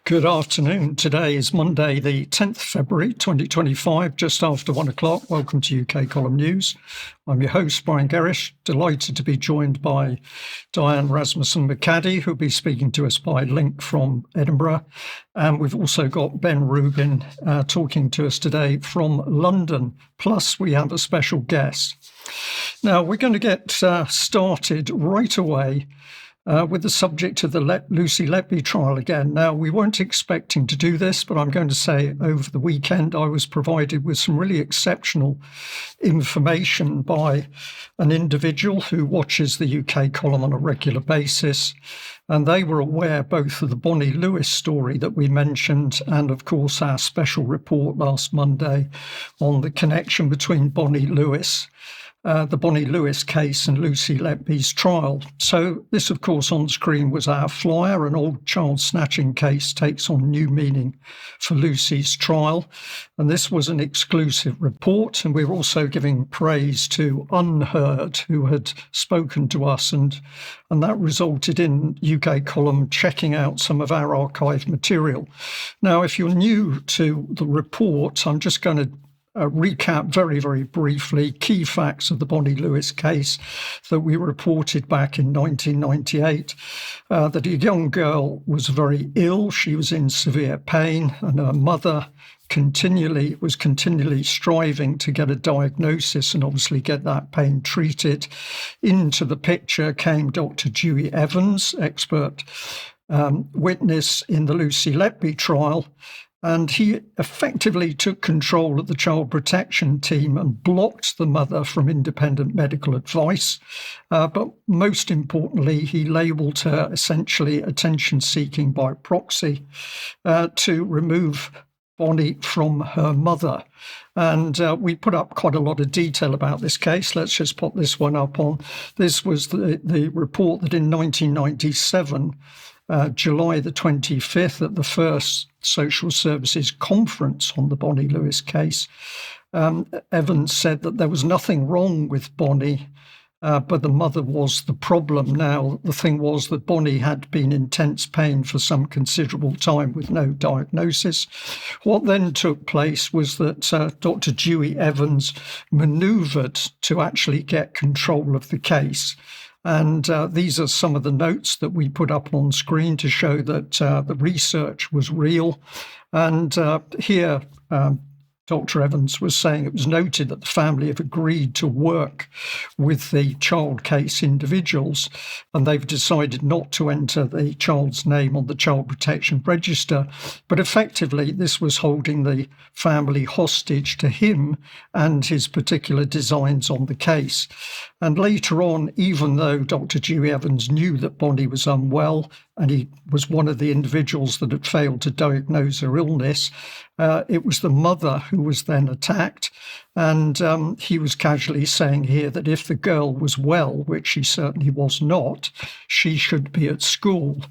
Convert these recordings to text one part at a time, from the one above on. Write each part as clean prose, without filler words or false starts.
Good afternoon. Today is Monday, the 10th February 2025, just after 1 o'clock. Welcome to UK Column News. I'm your host, Brian Gerrish, delighted to be joined by Diane, Rasmussen, McAdie, who'll be speaking to us by link from Edinburgh. And we've also got Ben Rubin talking to us today from London. Plus, we have a special guest. Now, we're going to get started right away with the subject of the Lucy Letby trial again. Now, we weren't expecting to do this, but I'm going to say over the weekend I was provided with some really exceptional information by an individual who watches the UK column on a regular basis. And they were aware both of the Bonnie Lewis story that we mentioned and, of course, our special report last Monday on the connection between Bonnie Lewis, the Bonnie Lewis case and Lucy Letby's trial. So this, of course, on screen was our flyer. An old child snatching case takes on new meaning for Lucy's trial. And this was an exclusive report. And we were also giving praise to Unheard, who had spoken to us. And that resulted in UK Column checking out some of our archive material. Now, if you're new to the report, I'm just going to recap very, very briefly key facts of the Bonnie Lewis case that we reported back in 1998, that a young girl was very ill. She was in severe pain, and her mother was continually striving to get a diagnosis and obviously get that pain treated. Into the picture came Dr. Dewi Evans, expert witness in the Lucy Letby trial. And he effectively took control of the child protection team and blocked the mother from independent medical advice. But most importantly, he labelled her essentially attention-seeking by proxy to remove Bonnie from her mother. And we put up quite a lot of detail about this case. Let's just put this one up on. This was the report that in 1997, July the 25th, at the first social services conference on the Bonnie Lewis case, Evans said that there was nothing wrong with Bonnie, but the mother was the problem. Now, the thing was that Bonnie had been in intense pain for some considerable time with no diagnosis. What then took place was that Dr. Dewi Evans manoeuvred to actually get control of the case. And these are some of the notes that we put up on screen to show that the research was real. And here, Dr. Evans was saying it was noted that the family have agreed to work with the child case individuals, and they've decided not to enter the child's name on the child protection register. But effectively, this was holding the family hostage to him and his particular designs on the case. And later on, even though Dr. Dewi Evans knew that Bonnie was unwell, and he was one of the individuals that had failed to diagnose her illness, it was the mother who was then attacked. And he was casually saying here that if the girl was well, which she certainly was not, she should be at school.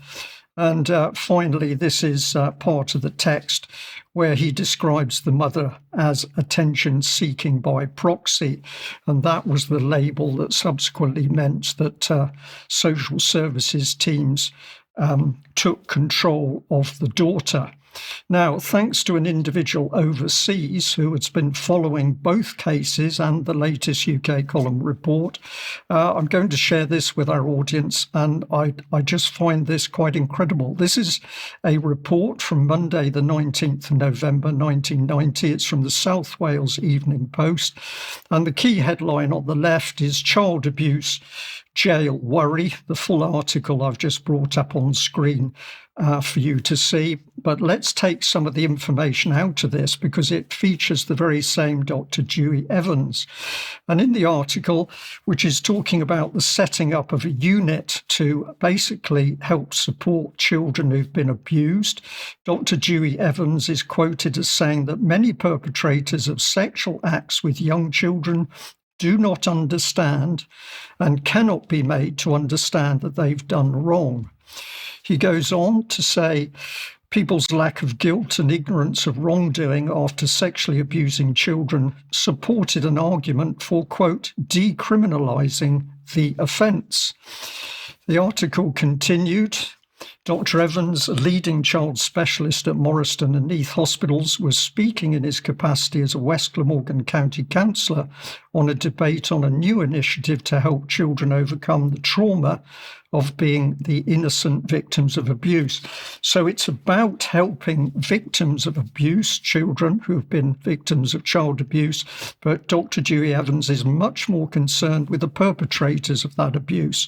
And finally, this is part of the text where he describes the mother as attention-seeking by proxy. And that was the label that subsequently meant that social services teams took control of the daughter. Now, thanks to an individual overseas who has been following both cases and the latest UK column report, I'm going to share this with our audience, and I just find this quite incredible. This is a report from Monday, the 19th of November, 1990. It's from the South Wales Evening Post, and the key headline on the left is Child Abuse Jail Worry. The full article I've just brought up on screen for you to see. But let's take some of the information out of this because it features the very same Dr. Dewi Evans. And in the article, which is talking about the setting up of a unit to basically help support children who've been abused, Dr. Dewi Evans is quoted as saying that many perpetrators of sexual acts with young children do not understand and cannot be made to understand that they've done wrong. He goes on to say people's lack of guilt and ignorance of wrongdoing after sexually abusing children supported an argument for, quote, decriminalizing the offence. The article continued. Dr. Evans, a leading child specialist at Morriston and Neath Hospitals, was speaking in his capacity as a West Glamorgan County councillor on a debate on a new initiative to help children overcome the trauma of being the innocent victims of abuse. So it's about helping victims of abuse, children who have been victims of child abuse, but Dr. Dewi Evans is much more concerned with the perpetrators of that abuse.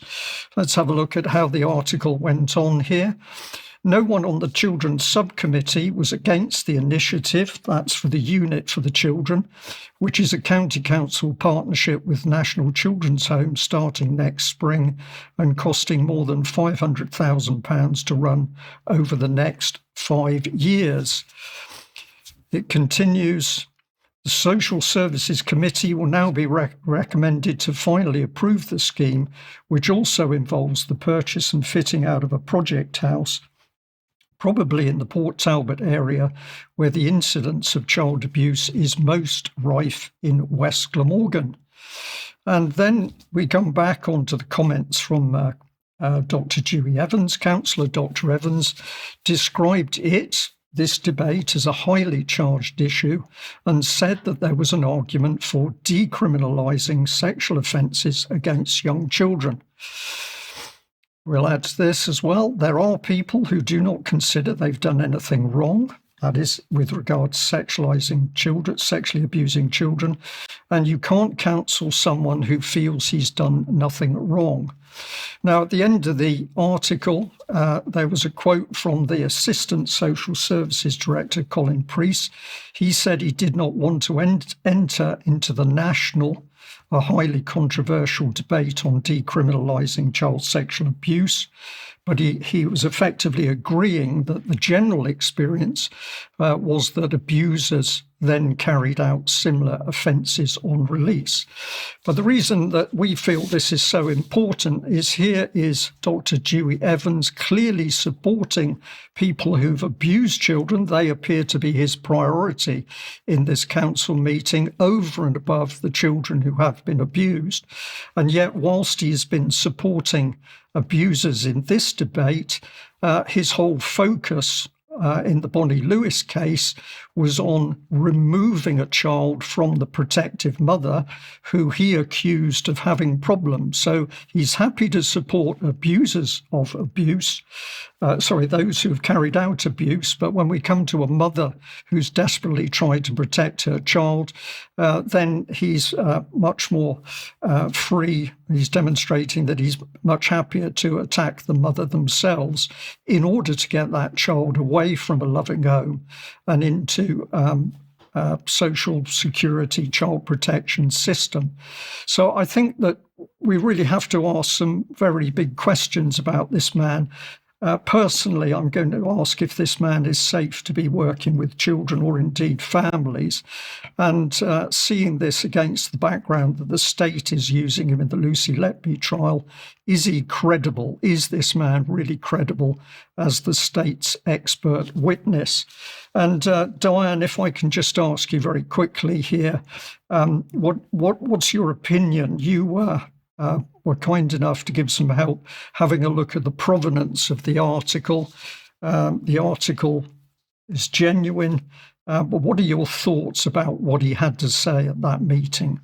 Let's have a look at how the article went on here. No one on the Children's Subcommittee was against the initiative. That's for the Unit for the Children, which is a county council partnership with National Children's Home starting next spring and costing more than £500,000 to run over the next 5 years. It continues. The Social Services Committee will now be recommended to finally approve the scheme, which also involves the purchase and fitting out of a project house, probably in the Port Talbot area, where the incidence of child abuse is most rife in West Glamorgan. And then we come back onto the comments from Dr. Dewi Evans. Councillor Dr. Evans described this debate as a highly charged issue and said that there was an argument for decriminalising sexual offences against young children. We'll add to this as well. There are people who do not consider they've done anything wrong. That is with regard to sexualising children, sexually abusing children. And you can't counsel someone who feels he's done nothing wrong. Now, at the end of the article, there was a quote from the Assistant Social Services Director, Colin Priest. He said he did not want to enter into the national, a highly controversial debate on decriminalising child sexual abuse, but he was effectively agreeing that the general experience was that abusers then carried out similar offences on release. But the reason that we feel this is so important is here is Dr. Dewi Evans clearly supporting people who've abused children. They appear to be his priority in this council meeting over and above the children who have been abused. And yet, whilst he has been supporting abusers in this debate, his whole focus in the Bonnie Lewis case was on removing a child from the protective mother who he accused of having problems. So he's happy to support abusers of abuse, those who have carried out abuse. But when we come to a mother who's desperately tried to protect her child, then he's much more free. He's demonstrating that he's much happier to attack the mother themselves in order to get that child away from a loving home and into social security, child protection system. So I think that we really have to ask some very big questions about this man. Personally, I'm going to ask if this man is safe to be working with children or indeed families, and seeing this against the background that the state is using him in the Lucy Letby trial. Is he credible? Is this man really credible as the state's expert witness? And Diane, if I can just ask you very quickly here, what's your opinion? You were kind enough to give some help having a look at the provenance of the article. The article is genuine, but what are your thoughts about what he had to say at that meeting?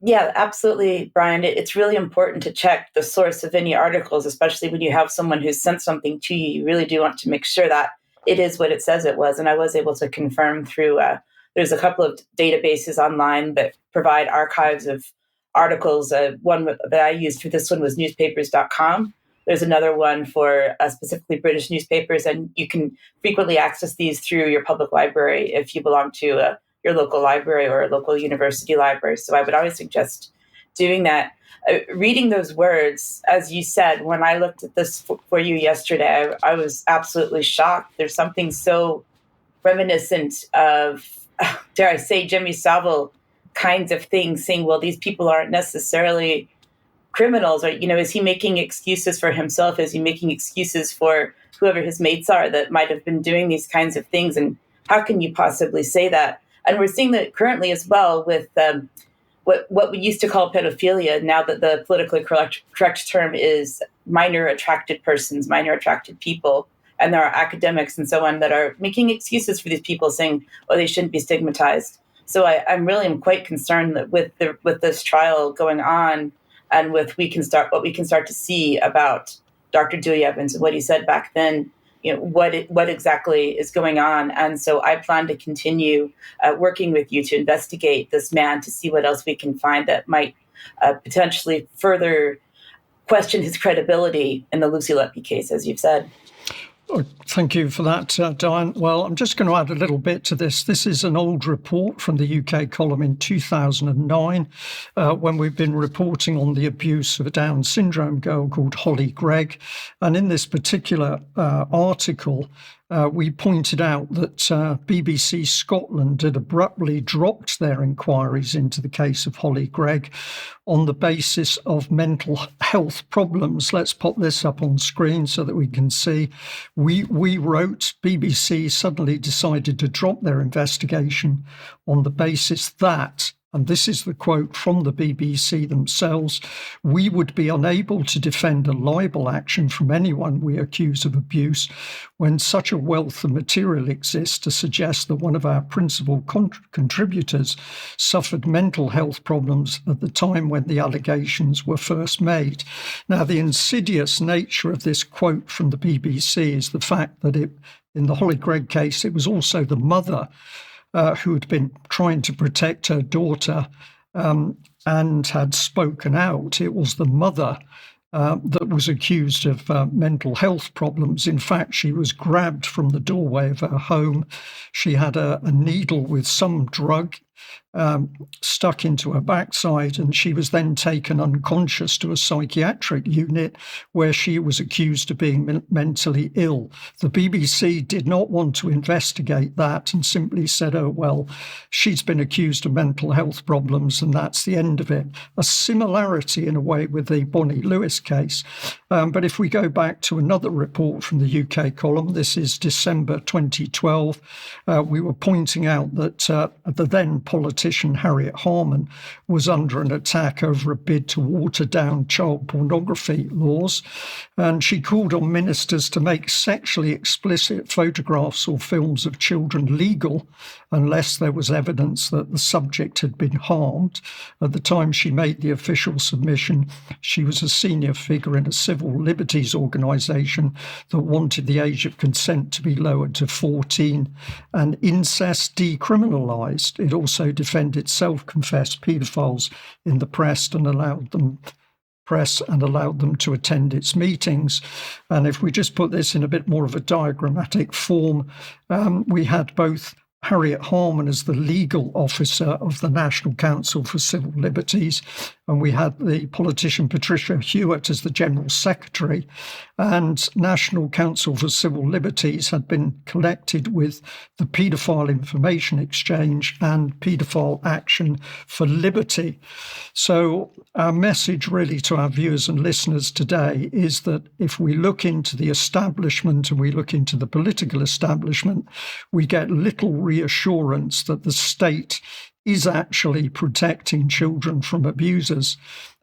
Yeah, absolutely, Brian. It's really important to check the source of any articles, especially when you have someone who's sent something to you. You really do want to make sure that it is what it says it was. And I was able to confirm through, there's a couple of databases online that provide archives of articles. One that I used for this one was newspapers.com. There's another one for specifically British newspapers, and you can frequently access these through your public library if you belong to your local library or a local university library. So I would always suggest doing that. Reading those words, as you said, when I looked at this for you yesterday, I was absolutely shocked. There's something so reminiscent of, dare I say, Jimmy Savile kinds of things, saying, well, these people aren't necessarily criminals, or, is he making excuses for himself? Is he making excuses for whoever his mates are that might have been doing these kinds of things? And how can you possibly say that? And we're seeing that currently as well with what we used to call pedophilia, now that the politically correct term is minor attracted persons, minor attracted people. And there are academics and so on that are making excuses for these people, saying, oh, they shouldn't be stigmatized. So I'm really quite concerned that with this trial going on, and with what we can start to see about Dr. Dewey Evans and what he said back then, what exactly is going on. And so I plan to continue working with you to investigate this man, to see what else we can find that might potentially further question his credibility in the Lucy Letby case, as you've said. Thank you for that, Diane. Well, I'm just going to add a little bit to this. This is an old report from the UK column in 2009, when we've been reporting on the abuse of a Down syndrome girl called Holly Gregg. And in this particular article, we pointed out that BBC Scotland had abruptly dropped their inquiries into the case of Holly Gregg on the basis of mental health problems. Let's pop this up on screen so that we can see. We wrote, BBC suddenly decided to drop their investigation on the basis that, and this is the quote from the BBC themselves, we would be unable to defend a libel action from anyone we accuse of abuse when such a wealth of material exists to suggest that one of our principal contributors suffered mental health problems at the time when the allegations were first made. Now, the insidious nature of this quote from the BBC is the fact that in the Holly Gregg case, it was also the mother who had been trying to protect her daughter and had spoken out. It was the mother that was accused of mental health problems. In fact, she was grabbed from the doorway of her home. She had a needle with some drug stuck into her backside, and she was then taken unconscious to a psychiatric unit where she was accused of being mentally ill. The BBC did not want to investigate that and simply said, oh, well, she's been accused of mental health problems and that's the end of it. A similarity in a way with the Bonnie Lewis case. But if we go back to another report from the UK column, this is December 2012, we were pointing out that the then politician Harriet Harman was under an attack over a bid to water down child pornography laws, and she called on ministers to make sexually explicit photographs or films of children legal unless there was evidence that the subject had been harmed. At the time she made the official submission, she was a senior figure in a civil liberties organisation that wanted the age of consent to be lowered to 14 and incest decriminalised. It also defended self-confessed paedophiles in the press and allowed them to attend its meetings. And if we just put this in a bit more of a diagrammatic form, we had both Harriet Harman as the legal officer of the National Council for Civil Liberties, and we had the politician Patricia Hewitt as the General Secretary. And National Council for Civil Liberties had been connected with the Paedophile Information Exchange and Paedophile Action for Liberty. So our message really to our viewers and listeners today is that if we look into the establishment and we look into the political establishment, we get little reassurance that the state is actually protecting children from abusers.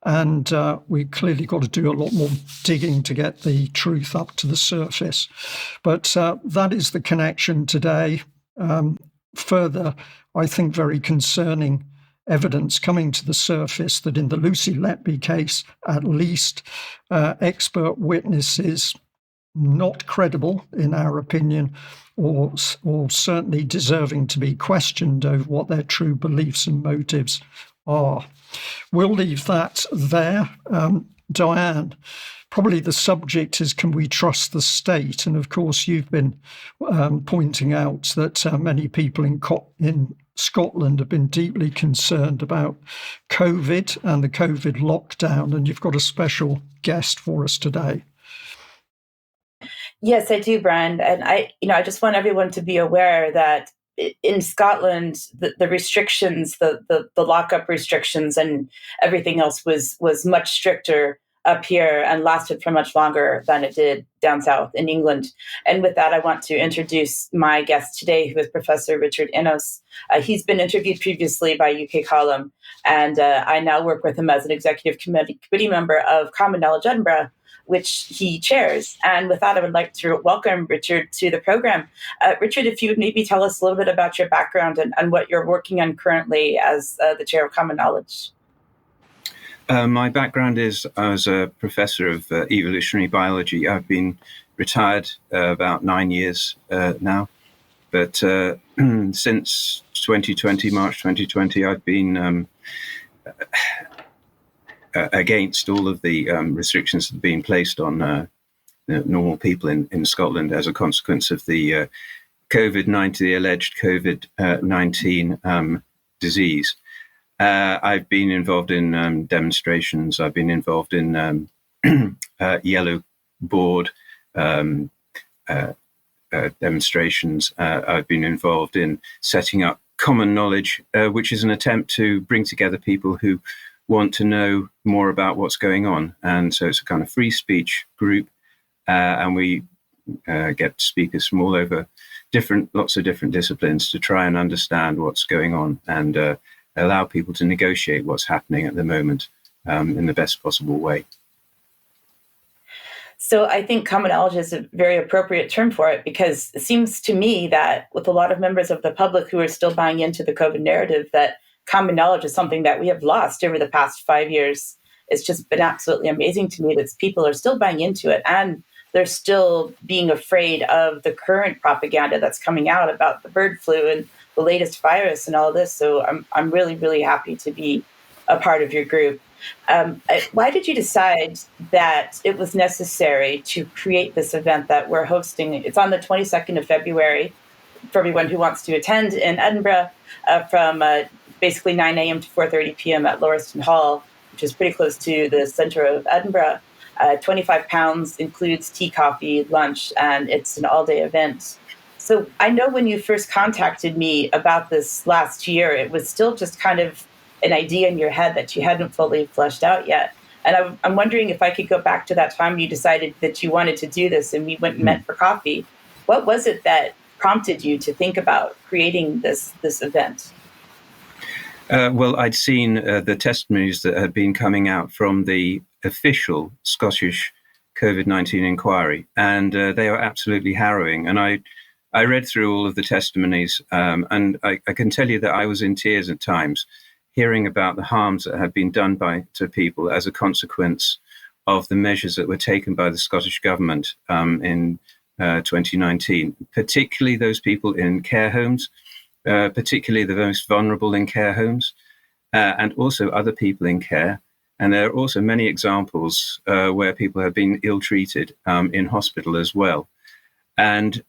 And we clearly got to do a lot more digging to get the truth up to the surface. But that is the connection today. Further, I think very concerning evidence coming to the surface that in the Lucy Letby case, at least, expert witnesses, not credible in our opinion, or certainly deserving to be questioned over what their true beliefs and motives are. We'll leave that there. Diane, probably the subject is, can we trust the state? And of course, you've been pointing out that many people in Scotland have been deeply concerned about COVID and the COVID lockdown, and you've got a special guest for us today. Yes, I do, Brian. And I just want everyone to be aware that in Scotland, the restrictions, the lockup restrictions and everything else was much stricter up here and lasted for much longer than it did down south in England. And with that, I want to introduce my guest today, who is Professor Richard Ennos. He's been interviewed previously by UK Column, and I now work with him as an executive committee member of Common Knowledge Edinburgh, which he chairs. And with that, I would like to welcome Richard to the program. Richard, if you would maybe tell us a little bit about your background and what you're working on currently as the chair of Common Knowledge. My background is I was a professor of evolutionary biology. I've been retired about 9 years now. But since 2020, March 2020, I've been against all of the restrictions that have been placed on normal people in Scotland as a consequence of the COVID-19, the alleged COVID-19 disease. I've been involved in demonstrations. I've been involved in yellow board demonstrations. I've been involved in setting up Common Knowledge, which is an attempt to bring together people who want to know more about what's going on. And so it's a kind of free speech group, and we get speakers from all over lots of different disciplines to try and understand what's going on and allow people to negotiate what's happening at the moment in the best possible way. So I think common knowledge is a very appropriate term for it, because it seems to me that with a lot of members of the public who are still buying into the COVID narrative, that common knowledge is something that we have lost over the past 5 years. It's just been absolutely amazing to me that people are still buying into it, and they're still being afraid of the current propaganda that's coming out about the bird flu and the latest virus and all this. So I'm really, really happy to be a part of your group. Why did you decide that it was necessary to create this event that we're hosting? It's on the 22nd of February for everyone who wants to attend in Edinburgh from basically 9 a.m. to 4:30 p.m. at Lauriston Hall, which is pretty close to the center of Edinburgh. £25 includes tea, coffee, lunch, and it's an all-day event. So I know when you first contacted me about this last year, it was still just kind of an idea in your head that you hadn't fully fleshed out yet. And I'm wondering if I could go back to that time you decided that you wanted to do this and we went and met for coffee. What was it that prompted you to think about creating this event? Well, I'd seen the testimonies that had been coming out from the official Scottish COVID-19 inquiry, and they are absolutely harrowing. And I read through all of the testimonies, and I can tell you that I was in tears at times, hearing about the harms that had been done to people as a consequence of the measures that were taken by the Scottish government in 2019, particularly those people in care homes, particularly the most vulnerable in care homes, and also other people in care. And there are also many examples where people have been ill-treated in hospital as well. And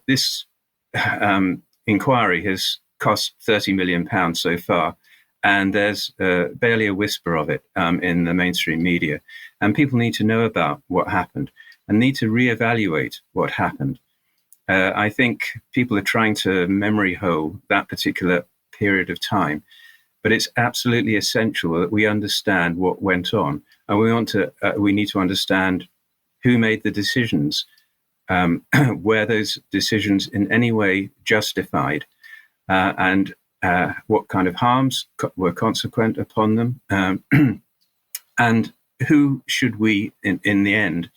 this inquiry has cost £30 million so far, and there's barely a whisper of it in the mainstream media. And people need to know about what happened and need to reevaluate what happened. I think people are trying to memory hole that particular period of time, but it's absolutely essential that we understand what went on, and we need to understand who made the decisions, were those decisions in any way justified, and what kind of harms were consequent upon them, and who should we, in the end,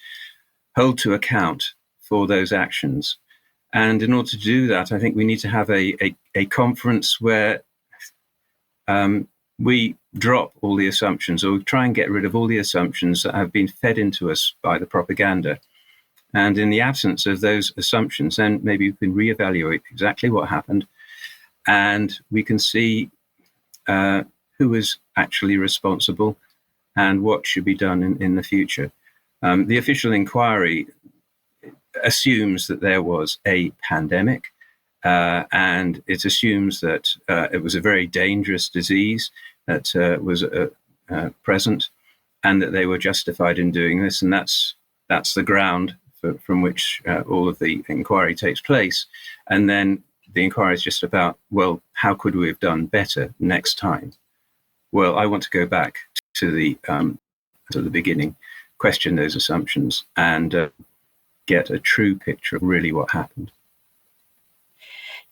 hold to account for those actions. And in order to do that, I think we need to have a conference where we drop all the assumptions, or try and get rid of all the assumptions that have been fed into us by the propaganda. And in the absence of those assumptions, then maybe we can reevaluate exactly what happened, and we can see who was actually responsible and what should be done in the future. The official inquiry assumes that there was a pandemic, and it assumes that it was a very dangerous disease that was present, and that they were justified in doing this. And that's the ground from which all of the inquiry takes place. And then the inquiry is just about, well, how could we have done better next time? Well, I want to go back to the at the beginning, question those assumptions, and get a true picture of really what happened.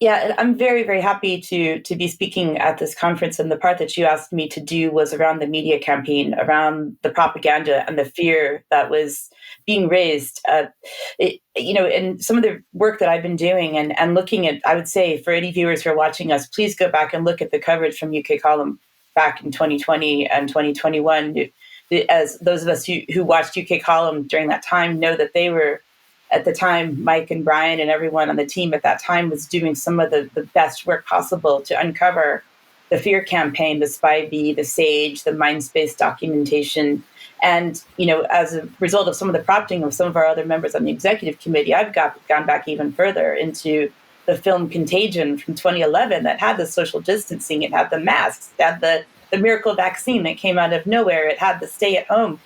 Yeah, I'm very, very happy to be speaking at this conference. And the part that you asked me to do was around the media campaign, around the propaganda and the fear that was being raised. And some of the work that I've been doing and looking at, I would say for any viewers who are watching us, please go back and look at the coverage from UK Column back in 2020 and 2021. As those of us who watched UK Column during that time know that they were, at the time, Mike and Brian and everyone on the team at that time was doing some of the best work possible to uncover the fear campaign, the SpyBee, the SAGE, the Mindspace documentation. And, as a result of some of the prompting of some of our other members on the executive committee, I've gone back even further into the film Contagion from 2011 that had the social distancing, it had the masks, it had the miracle vaccine that came out of nowhere, it had the stay at home.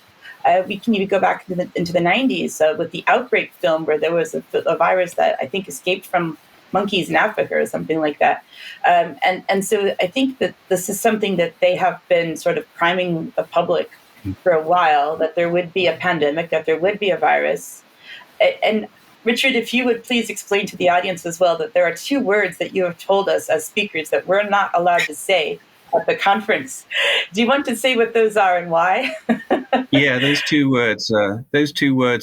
We can even go back into the 90s with the Outbreak film, where there was a virus that I think escaped from monkeys in Africa or something like that. And so I think that this is something that they have been sort of priming the public for a while, that there would be a pandemic, that there would be a virus. And Richard, if you would please explain to the audience as well that there are two words that you have told us as speakers that we're not allowed to say at the conference. Do you want to say what those are and why? Yeah, those two words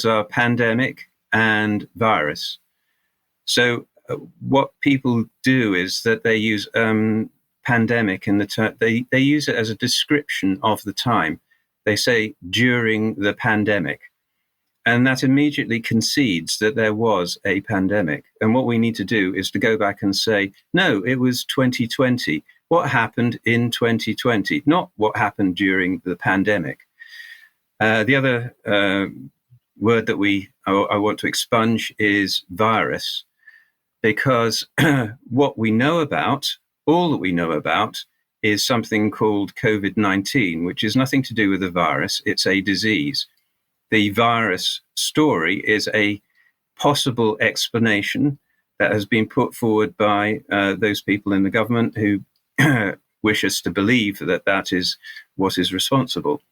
are pandemic and virus. So what people do is that they use pandemic in the term, they use it as a description of the time. They say during the pandemic. And that immediately concedes that there was a pandemic. And what we need to do is to go back and say, no, it was 2020. What happened in 2020? Not what happened during the pandemic. The other word that I want to expunge is virus, because what we know about, all that we know about, is something called COVID-19, which is nothing to do with a virus. It's a disease. The virus story is a possible explanation that has been put forward by those people in the government who wish us to believe that that is what is responsible.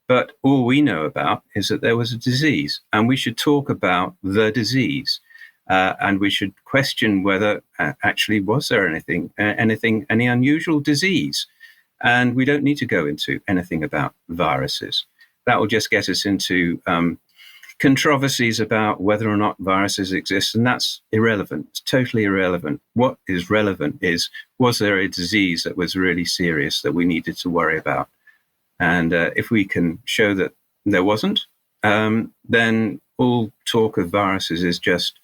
But all we know about is that there was a disease, and we should talk about the disease, and we should question whether actually was there any unusual disease, and we don't need to go into anything about viruses. That will just get us into controversies about whether or not viruses exist, and that's irrelevant. It's totally irrelevant. What is relevant is, was there a disease that was really serious that we needed to worry about? And if we can show that there wasn't, then all talk of viruses is just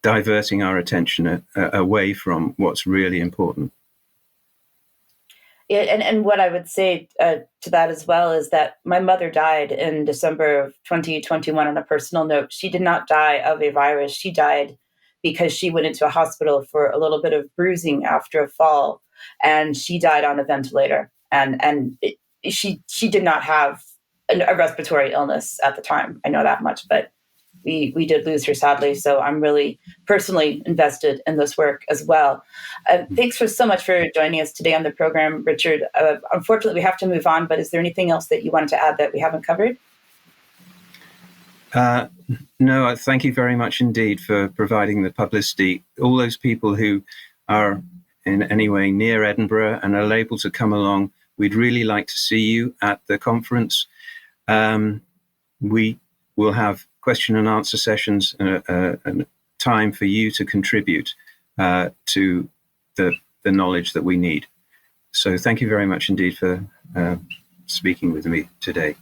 diverting our attention away from what's really important. Yeah, and what I would say to that as well is that my mother died in December of 2021 on a personal note. She did not die of a virus. She died because she went into a hospital for a little bit of bruising after a fall, and she died on a ventilator. And she did not have a respiratory illness at the time. I know that much, but we did lose her, sadly. So I'm really personally invested in this work as well. Thanks so much for joining us today on the program, Richard. Unfortunately, we have to move on, but is there anything else that you wanted to add that we haven't covered? No, thank you very much indeed for providing the publicity. All those people who are in any way near Edinburgh and are able to come along, we'd really like to see you at the conference. We will have question and answer sessions and time for you to contribute to the knowledge that we need. So thank you very much indeed for speaking with me today.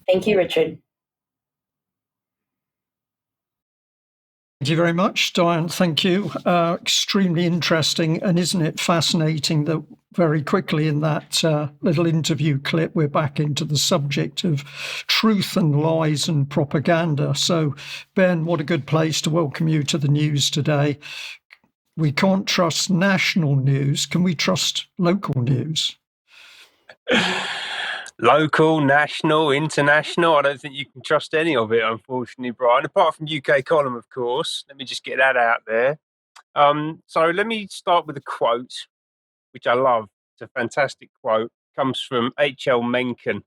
Thank you, Richard. Thank you very much, Diane. Thank you. Extremely interesting. And isn't it fascinating that very quickly in that little interview clip, we're back into the subject of truth and lies and propaganda. So, Ben, what a good place to welcome you to the news today. We can't trust national news. Can we trust local news? Local, national, international. I don't think you can trust any of it, unfortunately, Brian, apart from UK Column, of course. Let me just get that out there. So let me start with a quote, which I love. It's a fantastic quote. comes from H.L. Mencken.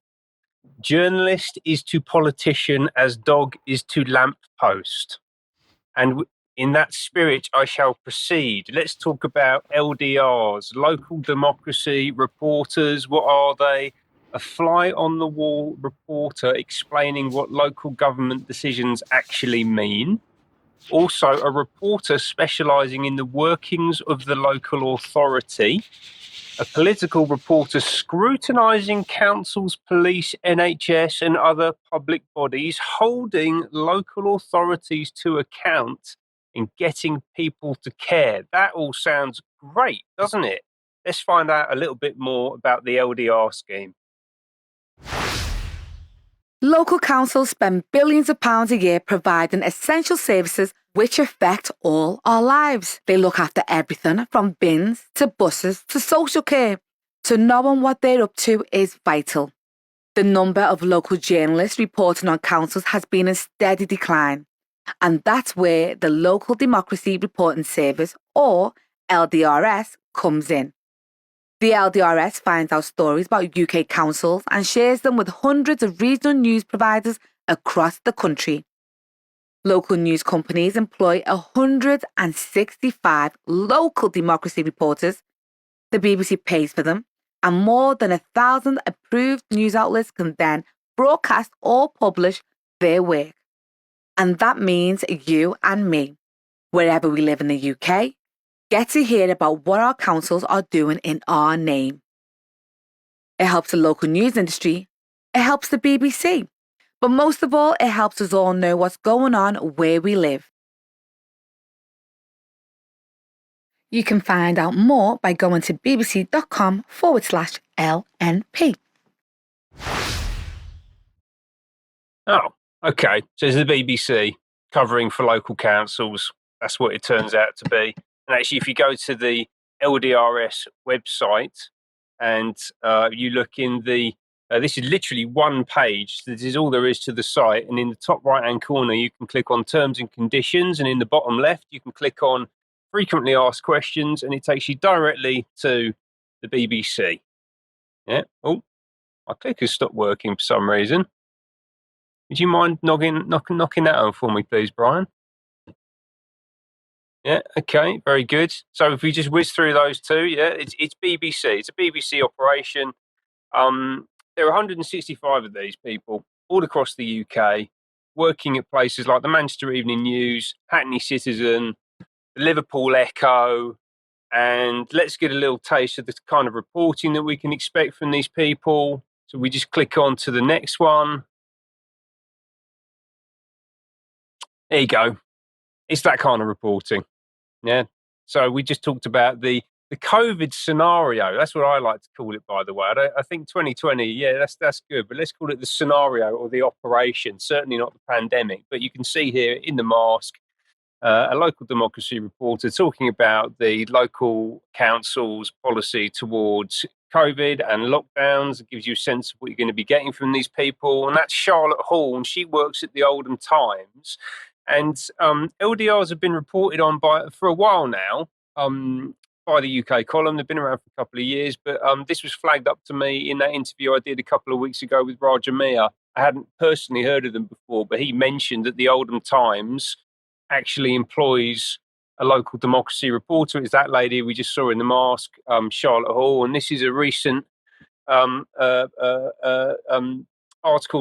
Journalist is to politician as dog is to lamp post. And in that spirit, I shall proceed. Let's talk about LDRs, local democracy reporters. What are they? A fly on the wall reporter explaining what local government decisions actually mean. Also, a reporter specializing in the workings of the local authority. A political reporter scrutinizing councils, police, NHS, and other public bodies, holding local authorities to account and getting people to care. That all sounds great, doesn't it? Let's find out a little bit more about the LDR scheme. Local councils spend billions of pounds a year providing essential services which affect all our lives. They look after everything from bins to buses to social care. So knowing what they're up to is vital. The number of local journalists reporting on councils has been in steady decline. And that's where the Local Democracy Reporting Service, or LDRS, comes in. The LDRS finds out stories about UK councils and shares them with hundreds of regional news providers across the country. Local news companies employ 165 local democracy reporters. The BBC pays for them, and more than 1,000 approved news outlets can then broadcast or publish their work. And that means you and me, wherever we live in the UK, get to hear about what our councils are doing in our name. It helps the local news industry. It helps the BBC. But most of all, it helps us all know what's going on where we live. You can find out more by going to bbc.com/LNP. Oh, okay. So it's the BBC covering for local councils. That's what it turns out to be. And actually, if you go to the LDRS website and you look in the, this is literally one page. This is all there is to the site. And in the top right-hand corner, you can click on terms and conditions. And in the bottom left, you can click on frequently asked questions. And it takes you directly to the BBC. Yeah. Oh, my clicker's stopped working for some reason. Would you mind knocking that on for me, please, Brian? Yeah, okay, very good. So if we just whiz through those two, yeah, it's BBC. It's a BBC operation. There are 165 of these people all across the UK, working at places like the Manchester Evening News, Hackney Citizen, the Liverpool Echo, and let's get a little taste of the kind of reporting that we can expect from these people. So we just click on to the next one. There you go. It's that kind of reporting. Yeah. So we just talked about the COVID scenario. That's what I like to call it, by the way. I think 2020, yeah, that's good. But let's call it the scenario or the operation, certainly not the pandemic. But you can see here in the mask, a local democracy reporter talking about the local council's policy towards COVID and lockdowns. It gives you a sense of what you're going to be getting from these people. And that's Charlotte Hall, and she works at the Oldham Times. And LDRs have been reported on for a while now by the UK column. They've been around for a couple of years, but this was flagged up to me in that interview I did a couple of weeks ago with Raja Miah. I hadn't personally heard of them before, but he mentioned that the Oldham Times actually employs a local democracy reporter. It's that lady we just saw in the mask, Charlotte Hall, and this is a recent article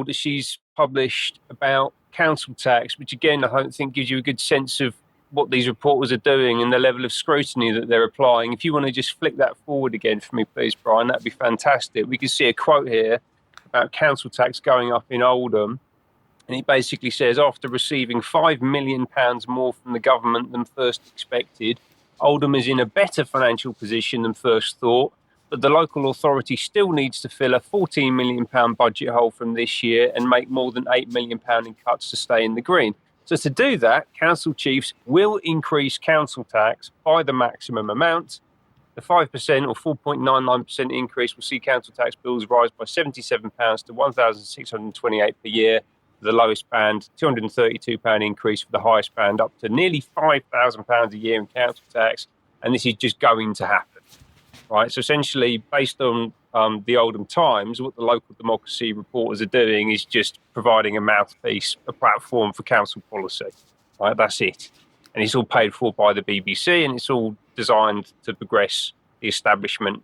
that she's published about council tax, which again I don't think gives you a good sense of what these reporters are doing and the level of scrutiny that they're applying. If you want to just flick that forward again for me, please, Brian, that'd be fantastic. We can see a quote here about council tax going up in Oldham, and it basically says, after receiving £5 million more from the government than first expected, Oldham is in a better financial position than first thought, but the local authority still needs to fill a £14 million budget hole from this year and make more than £8 million in cuts to stay in the green. So to do that, council chiefs will increase council tax by the maximum amount. The 5% or 4.99% increase will see council tax bills rise by £77 to £1,628 per year for the lowest band, £232 increase for the highest band, up to nearly £5,000 a year in council tax. And this is just going to happen. Right, so essentially, based on the Oldham Times, what the local democracy reporters are doing is just providing a mouthpiece, a platform for council policy. Right, that's it. And it's all paid for by the BBC, and it's all designed to progress the establishment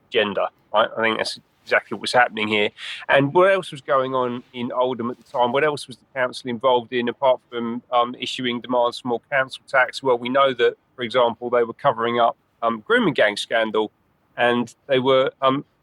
agenda. Right? I think that's exactly what's happening here. And what else was going on in Oldham at the time? What else was the council involved in, apart from issuing demands for more council tax? Well, we know that, for example, they were covering up grooming gang scandal, and they were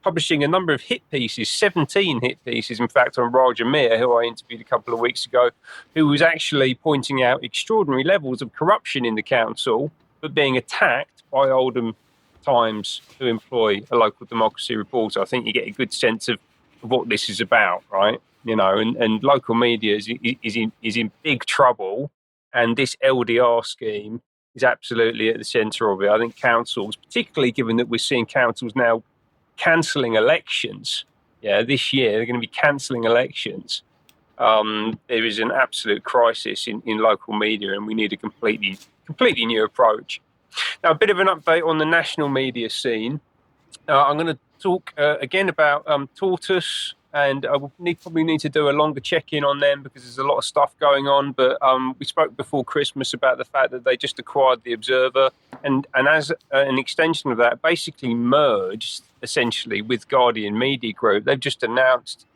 publishing a number of hit pieces, 17 hit pieces, in fact, on Raja Mir, who I interviewed a couple of weeks ago, who was actually pointing out extraordinary levels of corruption in the council, but being attacked by Oldham Times, who employ a local democracy reporter. I think you get a good sense of what this is about, right? You know, and local media is in big trouble, and this LDR scheme is absolutely at the centre of it. I think councils, particularly given that we're seeing councils now cancelling elections, this year they're going to be cancelling elections. There is an absolute crisis in local media, and we need a completely new approach. Now, a bit of an update on the national media scene. I'm going to talk again about Tortoise, and I will probably need to do a longer check-in on them because there's a lot of stuff going on. But we spoke before Christmas about the fact that they just acquired The Observer, and as an extension of that, basically merged essentially with Guardian Media Group. They've just announced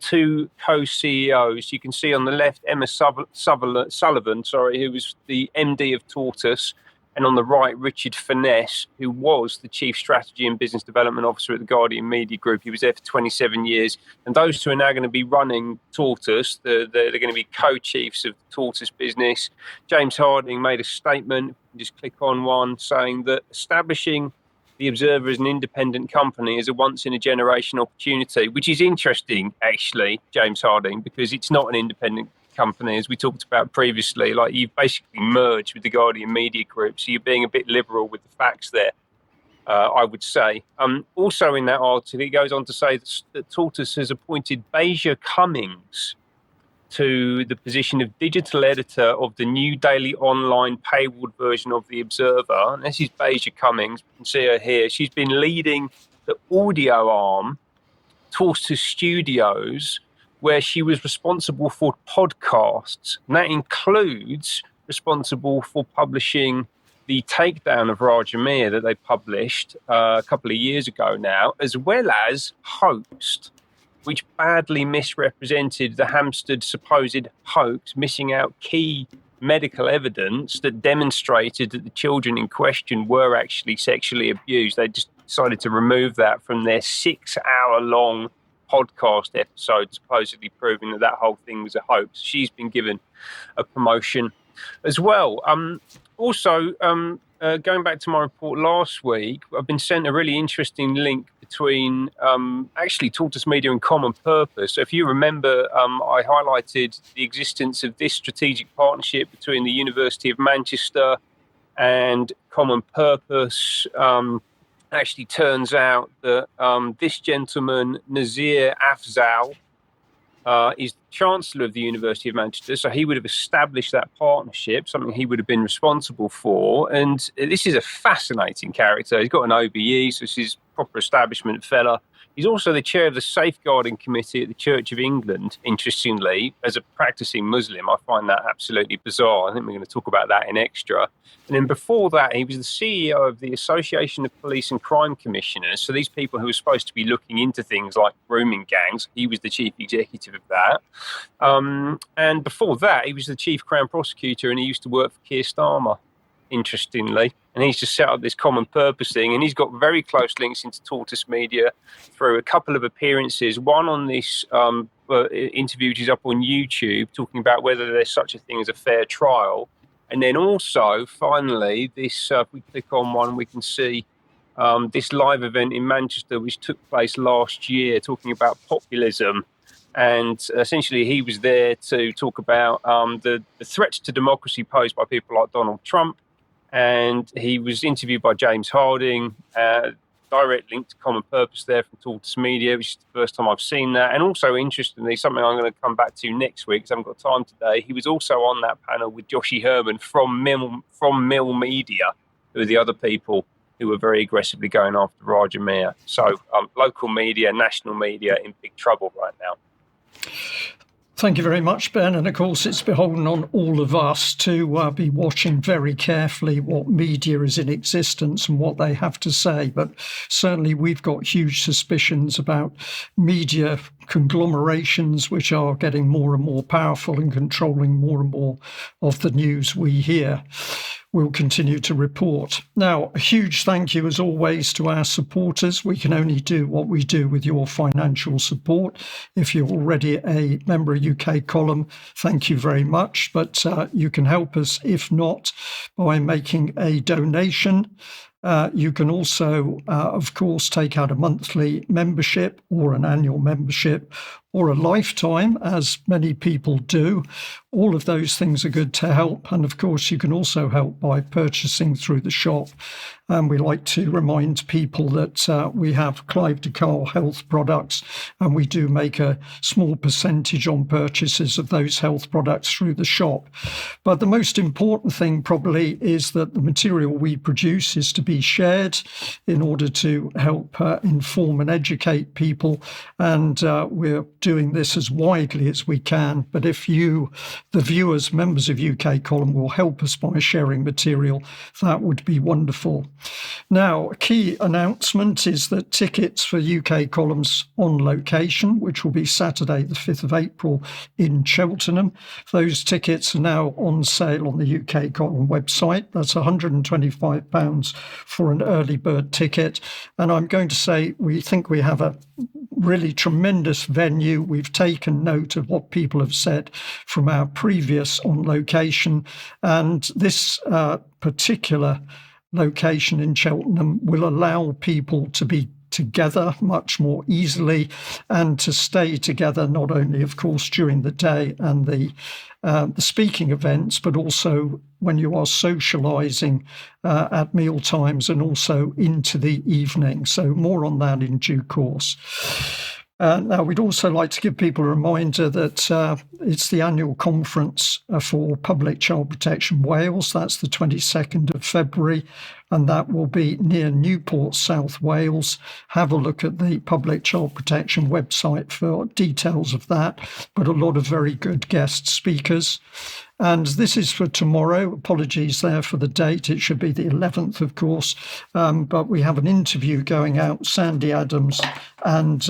two co-CEOs. You can see on the left Emma Sullivan, who was the MD of Tortoise, and on the right, Richard Finesse, who was the Chief Strategy and Business Development Officer at the Guardian Media Group. He was there for 27 years. And those two are now going to be running Tortoise. They're going to be co-chiefs of the Tortoise business. James Harding made a statement, just click on one, saying that establishing The Observer as an independent company is a once-in-a-generation opportunity, which is interesting, actually, James Harding, because it's not an independent company, as we talked about previously. Like, you've basically merged with the Guardian Media Group, so you're being a bit liberal with the facts there, I would say. Also in that article, it goes on to say that Tortoise has appointed Beja Cummings to the position of digital editor of the new daily online paywalled version of The Observer. And this is Beja Cummings. You can see her here. She's been leading the audio arm, Tortoise Studios, where she was responsible for podcasts. And that includes responsible for publishing the takedown of Raja Mir that they published a couple of years ago now, as well as Hoaxed, which badly misrepresented the Hampstead supposed hoax, missing out key medical evidence that demonstrated that the children in question were actually sexually abused. They just decided to remove that from their 6-hour-long podcast episode, supposedly proving that whole thing was a hoax. She's been given a promotion as well. Also, going back to my report last week, I've been sent a really interesting link between actually Tortoise Media and Common Purpose. So if you remember, I highlighted the existence of this strategic partnership between the University of Manchester and Common Purpose. Actually turns out that this gentleman, Nazir Afzal, is the Chancellor of the University of Manchester, so he would have established that partnership, something he would have been responsible for. And this is a fascinating character. He's got an OBE, so this is proper establishment fella. He's also the chair of the Safeguarding Committee at the Church of England, interestingly. As a practicing Muslim, I find that absolutely bizarre. I think we're going to talk about that in extra. And then before that, he was the CEO of the Association of Police and Crime Commissioners. So these people who were supposed to be looking into things like grooming gangs, he was the chief executive of that. And before that, he was the chief Crown Prosecutor, and he used to work for Keir Starmer, interestingly. And he's just set up this Common Purpose thing, and he's got very close links into Tortoise Media through a couple of appearances. One on this interview, which is up on YouTube, talking about whether there's such a thing as a fair trial. And then also, finally, this, if we click on one, we can see this live event in Manchester, which took place last year, talking about populism. And essentially, he was there to talk about the threats to democracy posed by people like Donald Trump. And he was interviewed by James Harding, direct link to Common Purpose there from Tortoise Media, which is the first time I've seen that. And also, interestingly, something I'm going to come back to next week because I haven't got time today. He was also on that panel with Joshi Herman from Mill Media, who are the other people who were very aggressively going after Raja Mir. So local media, national media in big trouble right now. Thank you very much, Ben. And of course, it's beholden on all of us to be watching very carefully what media is in existence and what they have to say. But certainly we've got huge suspicions about media conglomerations which are getting more and more powerful and controlling more and more of the news we hear. We'll continue to report. Now, a huge thank you, as always, to our supporters. We can only do what we do with your financial support. If you're already a member of UK Column, thank you very much. But you can help us, if not, by making a donation. You can also, of course, take out a monthly membership or an annual membership or a lifetime, as many people do. All of those things are good to help. And of course, you can also help by purchasing through the shop. And we like to remind people that we have Clive de Carle health products, and we do make a small percentage on purchases of those health products through the shop. But the most important thing probably is that the material we produce is to be shared in order to help inform and educate people. And we're doing this as widely as we can. But if you, the viewers, members of UK Column, will help us by sharing material, that would be wonderful. Now, a key announcement is that tickets for UK Columns On Location, which will be Saturday the 5th of April in Cheltenham, those tickets are now on sale on the UK Column website. That's £125 for an early bird ticket. And I'm going to say we think we have a really tremendous venue. We've taken note of what people have said from our previous On Location, and this particular location in Cheltenham will allow people to be together much more easily and to stay together, not only, of course, during the day and the speaking events, but also when you are socialising at meal times and also into the evening. So more on that in due course. Now, we'd also like to give people a reminder that it's the annual conference for Public Child Protection Wales. That's the 22nd of February, and that will be near Newport, South Wales. Have a look at the Public Child Protection website for details of that, but a lot of very good guest speakers. And this is for tomorrow. Apologies there for the date. It should be the 11th, of course. But we have an interview going out, Sandy Adams and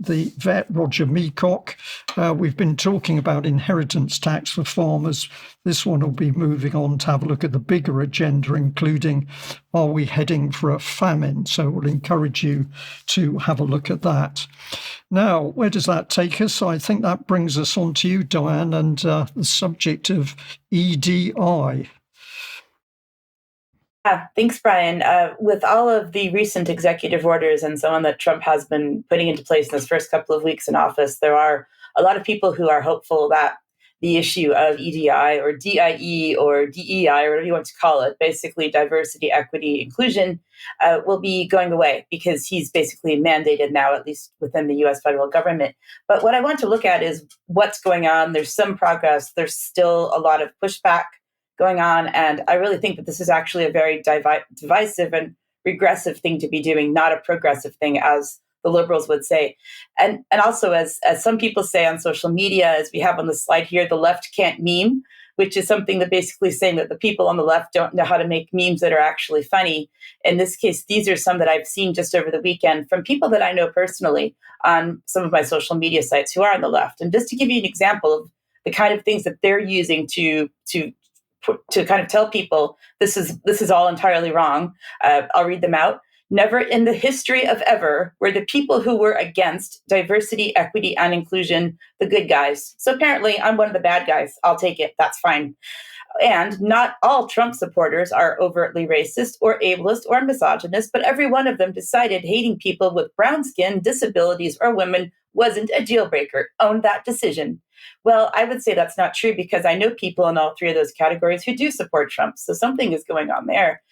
the vet Roger Meacock. We've been talking about inheritance tax for farmers. This one will be moving on to have a look at the bigger agenda, including, are we heading for a famine? So we'll encourage you to have a look at that. Now, where does that take us? I think that brings us on to you, Diane, and the subject of EDI. Thanks, Brian. With all of the recent executive orders and so on that Trump has been putting into place in his first couple of weeks in office, there are a lot of people who are hopeful that the issue of EDI or DIE or DEI or whatever you want to call it, basically diversity, equity, inclusion, will be going away because he's basically mandated now, at least within the US federal government. But what I want to look at is what's going on. There's some progress. There's still a lot of pushback going on. And I really think that this is actually a very divisive and regressive thing to be doing, not a progressive thing, as the liberals would say. And also, as some people say on social media, as we have on the slide here, the left can't meme, which is something that basically saying that the people on the left don't know how to make memes that are actually funny. In this case, these are some that I've seen just over the weekend from people that I know personally on some of my social media sites who are on the left. And just to give you an example of the kind of things that they're using to kind of tell people this is all entirely wrong. I'll read them out. Never in the history of ever were the people who were against diversity, equity, and inclusion the good guys. So apparently I'm one of the bad guys. I'll take it. That's fine. And not all Trump supporters are overtly racist or ableist or misogynist, but every one of them decided hating people with brown skin, disabilities, or women wasn't a deal breaker. Own that decision. Well, I would say that's not true because I know people in all three of those categories who do support Trump. So something is going on there.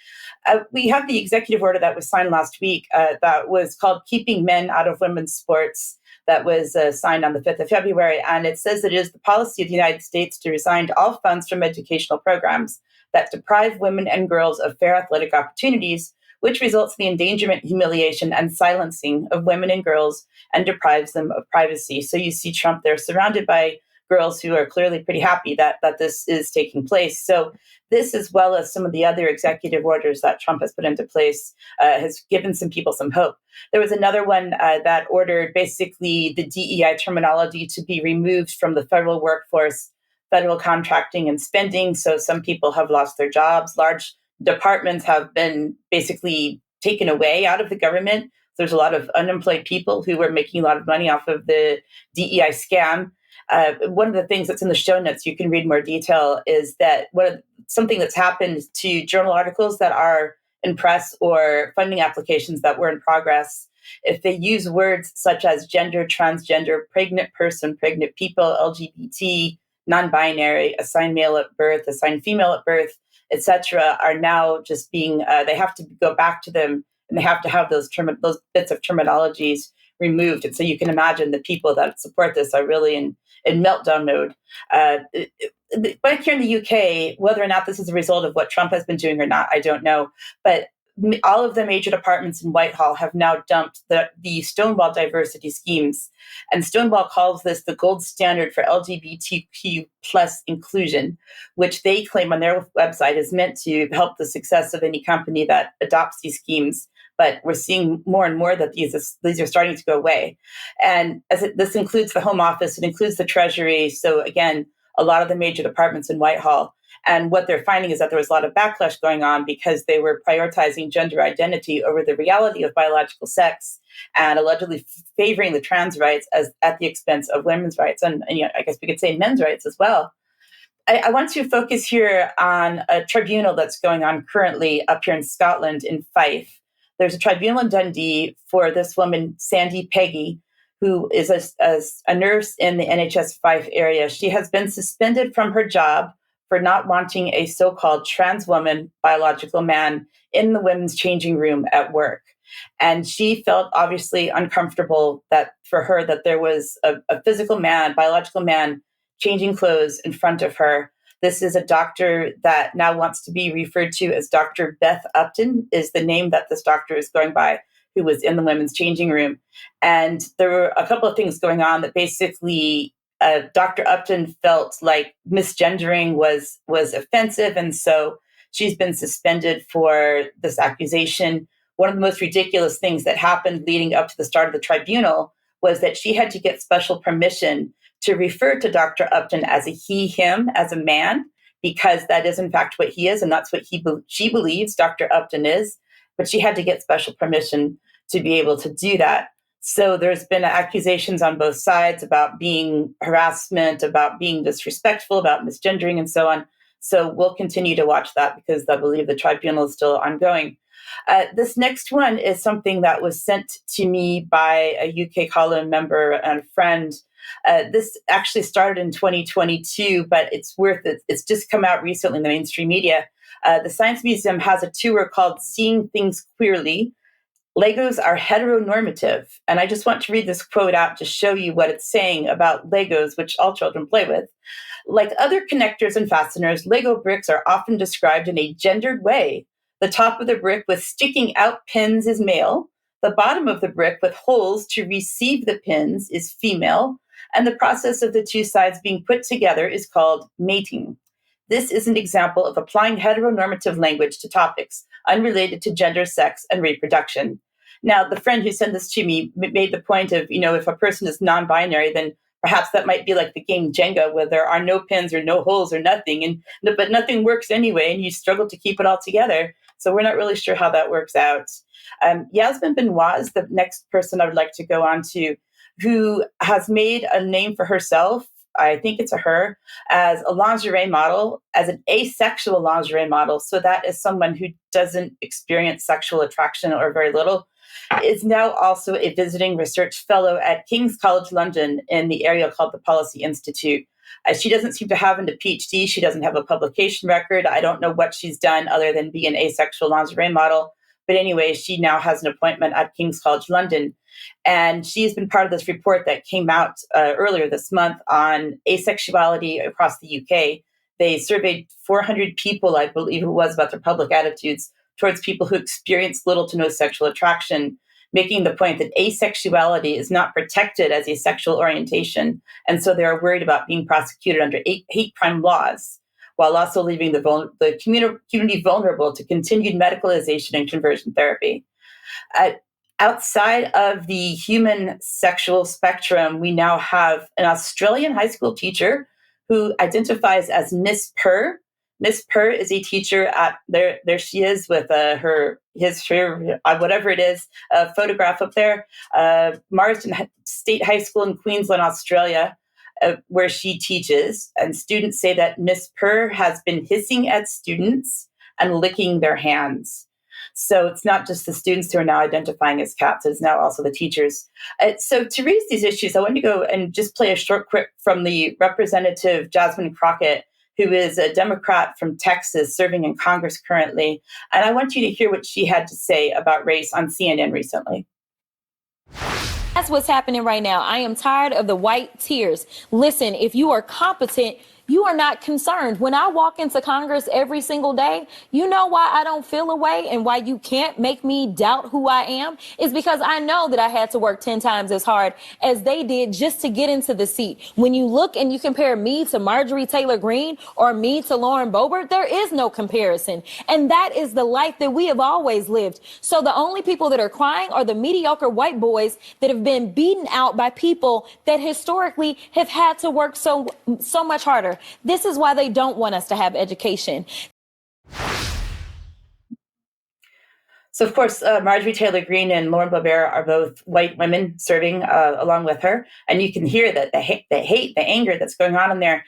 We have the executive order that was signed last week that was called Keeping Men Out of Women's Sports, that was signed on the 5th of February. And it says it is the policy of the United States to resign all funds from educational programs that deprive women and girls of fair athletic opportunities, which results in the endangerment, humiliation, and silencing of women and girls and deprives them of privacy. So you see Trump there surrounded by girls who are clearly pretty happy that this is taking place. So this, as well as some of the other executive orders that Trump has put into place, has given some people some hope. There was another one that ordered basically the DEI terminology to be removed from the federal workforce, federal contracting and spending. So some people have lost their jobs. Large departments have been basically taken away out of the government. There's a lot of unemployed people who were making a lot of money off of the DEI scam. One of the things that's in the show notes, you can read more detail, is that something that's happened to journal articles that are in press or funding applications that were in progress. If they use words such as gender, transgender, pregnant person, pregnant people, LGBT, non-binary, assigned male at birth, assigned female at birth, etc., are now just being, they have to go back to them and they have to have those bits of terminologies removed. And so you can imagine the people that support this are really in meltdown mode. Back here in the UK, whether or not this is a result of what Trump has been doing or not, I don't know. But all of the major departments in Whitehall have now dumped the Stonewall diversity schemes. And Stonewall calls this the gold standard for LGBTQ plus inclusion, which they claim on their website is meant to help the success of any company that adopts these schemes. But we're seeing more and more that these are starting to go away. And this includes the Home Office, it includes the Treasury. So again, a lot of the major departments in Whitehall. And what they're finding is that there was a lot of backlash going on because they were prioritizing gender identity over the reality of biological sex and allegedly favoring the trans rights at the expense of women's rights. And I guess we could say men's rights as well. I want to focus here on a tribunal that's going on currently up here in Scotland in Fife. There's a tribunal in Dundee for this woman, Sandy Peggy, who is a nurse in the NHS Fife area. She has been suspended from her job for not wanting a so-called trans woman, biological man, in the women's changing room at work. And she felt obviously uncomfortable that for her that there was a physical man, biological man, changing clothes in front of her. This is a doctor that now wants to be referred to as Dr. Beth Upton, is the name that this doctor is going by, who was in the women's changing room. And there were a couple of things going on that basically Dr. Upton felt like misgendering was offensive. And so she's been suspended for this accusation. One of the most ridiculous things that happened leading up to the start of the tribunal was that she had to get special permission to refer to Dr. Upton as a he, him, as a man, because that is in fact what he is, and that's what she believes Dr. Upton is. But she had to get special permission to be able to do that. So there's been accusations on both sides about being harassment, about being disrespectful, about misgendering, and so on. So we'll continue to watch that because I believe the tribunal is still ongoing. This next one is something that was sent to me by a UK column member and a friend. This actually started in 2022, but it's worth it. It's just come out recently in the mainstream media. The Science Museum has a tour called Seeing Things Queerly. Legos are heteronormative. And I just want to read this quote out to show you what it's saying about Legos, which all children play with. Like other connectors and fasteners, Lego bricks are often described in a gendered way. The top of the brick with sticking out pins is male. The bottom of the brick with holes to receive the pins is female. And the process of the two sides being put together is called mating. This is an example of applying heteronormative language to topics unrelated to gender, sex, and reproduction. Now, the friend who sent this to me made the point of, if a person is non-binary, then perhaps that might be like the game Jenga, where there are no pins or no holes or nothing, but nothing works anyway, and you struggle to keep it all together. So we're not really sure how that works out. Yasmin Benoit is the next person I would like to go on to, who has made a name for herself, I think it's a her, as a lingerie model, as an asexual lingerie model. So that is someone who doesn't experience sexual attraction or very little. Is now also a visiting research fellow at King's College London in the area called the Policy Institute. She doesn't seem to have a PhD. She doesn't have a publication record. I don't know what she's done other than be an asexual lingerie model. But anyway, she now has an appointment at King's College London. And she's been part of this report that came out earlier this month on asexuality across the UK. They surveyed 400 people, I believe it was, about their public attitudes towards people who experience little to no sexual attraction, making the point that asexuality is not protected as a sexual orientation, and so they are worried about being prosecuted under hate crime laws, while also leaving the community vulnerable to continued medicalization and conversion therapy. Outside of the human sexual spectrum, we now have an Australian high school teacher who identifies as Miss Purr. Miss Purr is a teacher at there she is with her whatever it is, a photograph up there, Marsden State High School in Queensland, Australia, where she teaches. And students say that Miss Purr has been hissing at students and licking their hands. So it's not just the students who are now identifying as cats, it's now also the teachers. So to raise these issues, I want to go and just play a short clip from the Representative Jasmine Crockett, who is a Democrat from Texas serving in Congress currently. And I want you to hear what she had to say about race on CNN recently. That's what's happening right now. I am tired of the white tears. Listen, if you are competent, you are not concerned. When I walk into Congress every single day, you know why I don't feel a way and why you can't make me doubt who I am is because I know that I had to work 10 times as hard as they did just to get into the seat. When you look and you compare me to Marjorie Taylor Greene or me to Lauren Boebert, there is no comparison. And that is the life that we have always lived. So the only people that are crying are the mediocre white boys that have been beaten out by people that historically have had to work so much harder. This is why they don't want us to have education. So, of course, Marjorie Taylor Greene and Lauren Boebert are both white women serving along with her. And you can hear that the hate, the anger that's going on in there.